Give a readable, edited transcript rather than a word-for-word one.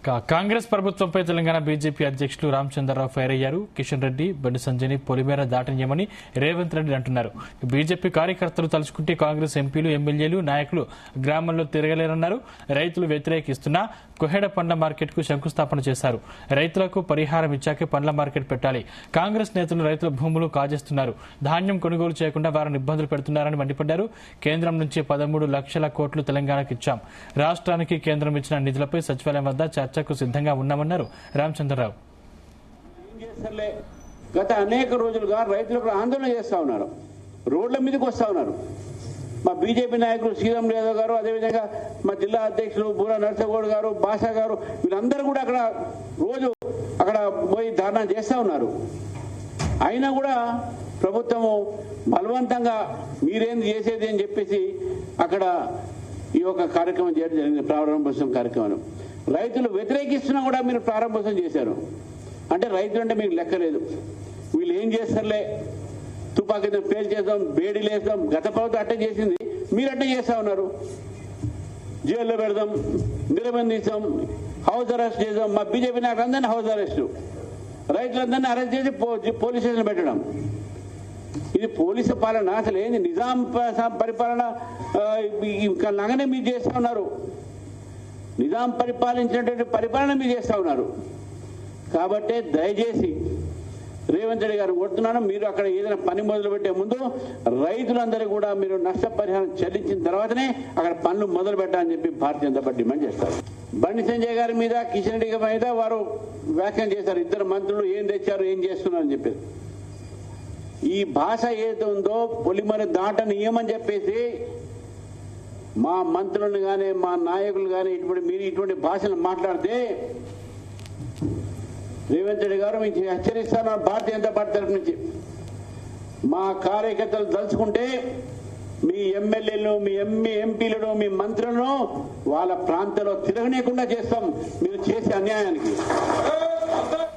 కాంగ్రెస్ ప్రభుత్వంపై తెలంగాణ బీజేపీ అధ్యక్షులు రామచంద్రరావు ఫైర్ అయ్యారు. కిషన్ రెడ్డి, బండి సంజయ్ని పొలిమేర దాటనీయమని రేవంత్ రెడ్డి అంటున్నారు. బీజేపీ కార్యకర్తలు తలుచుకుంటే కాంగ్రెస్ ఎంపీలు, ఎమ్మెల్యేలు, నాయకులు గ్రామాల్లో తిరగలేరన్నారు. రైతులు వ్యతిరేకిస్తున్నా కొహెడ పండ్ల మార్కెట్ కు శంకుస్థాపన చేశారు. రైతులకు పరిహారం ఇచ్చాకే పండ్ల మార్కెట్ పెట్టాలి. కాంగ్రెస్ నేతలు రైతుల భూములు కాజేస్తున్నారు. ధాన్యం కొనుగోలు చేయకుండా వారిని ఇబ్బందులు పెడుతున్నారని మండిపడ్డారు. కేంద్రం నుంచి 13 లక్షల కోట్లు తెలంగాణకు ఇచ్చాం. రాష్ట్రానికి కేంద్రం ఇచ్చిన నిధులపై సచివాలయం వద్ద చర్చకు సిద్ధంగా ఉన్నామన్నారు రామచంద్రరావు. గత అనేక రోజులుగా రైతులకు ఆందోళన చేస్తా ఉన్నారు, రోడ్ల మీదకి వస్తా ఉన్నారు. మా బీజేపీ నాయకులు శ్రీరామ్ యాదవ్ గారు, అదేవిధంగా మా జిల్లా అధ్యక్షులు బూరా నరసగౌడ్ గారు, బాషా గారు, వీళ్ళందరూ కూడా అక్కడ రోజు అక్కడ పోయి ధర్నా చేస్తా ఉన్నారు. అయినా కూడా ప్రభుత్వము బలవంతంగా మీరేంది చేసేది అని చెప్పేసి అక్కడ ఈ యొక్క కార్యక్రమం చేయడం జరిగింది. ప్రారంభోత్సవం కార్యక్రమం రైతులు వ్యతిరేకిస్తున్నా కూడా మీరు ప్రారంభోత్సవం చేశారు. అంటే రైతులు అంటే మీకు లెక్కలేదు. వీళ్ళు ఏం చేస్తారులే, తుపాకీతో పేల్చేద్దాం, బేడీలు వేస్తాం, గత ప్రభుత్వం అట్టే చేసింది, మీరు అట్టే చేస్తా ఉన్నారు. జైల్లో పెడదాం, నిర్బంధిస్తాం, హౌస్ అరెస్ట్ చేద్దాం. మా బీజేపీ నాయకులందరినీ హౌస్ అరెస్టు, రైతులందరినీ అరెస్ట్ చేసి పోలీస్ స్టేషన్ పెట్టడం. ఇది పోలీసు పాలన, అసలు ఏంది నిజాం పరిపాలన లాగానే మీరు చేస్తా ఉన్నారు. నిజాం పరిపాలించినటువంటి పరిపాలన మీరు చేస్తా ఉన్నారు. కాబట్టి దయచేసి రేవంత్ రెడ్డి గారు కోరుతున్నాను, మీరు అక్కడ ఏదైనా పని మొదలు పెట్టే ముందు రైతులందరూ కూడా మీరు నష్టపరిహారం చెల్లించిన తర్వాతనే అక్కడ పనులు మొదలు పెట్టాలని చెప్పి భారతీయ జనతా పార్టీ డిమాండ్ చేస్తారు. బండి సంజయ్ గారి మీద, కిషన్ రెడ్డి మీద వారు వ్యాఖ్యానం చేశారు. ఇద్దరు మంత్రులు ఏం తెచ్చారు, ఏం చేస్తున్నారు అని చెప్పేసి. ఈ భాష ఏదైతే ఉందో పొలిమేర దాటనీయమని చెప్పేసి మా మంత్రులను కానీ మా నాయకులు కానీ మీరు ఇటువంటి భాషను మాట్లాడితే రేవంత్ రెడ్డి గారు మీకు హెచ్చరిస్తాను. భారతీయ జనతా పార్టీ తరఫు నుంచి మా కార్యకర్తలు తలుచుకుంటే మీ ఎమ్మెల్యేలు, మీ ఎంపీలను, మీ మంత్రులను వాళ్ళ ప్రాంతంలో తిరగనీయకుండా చేస్తాం మీరు చేసే అన్యాయానికి.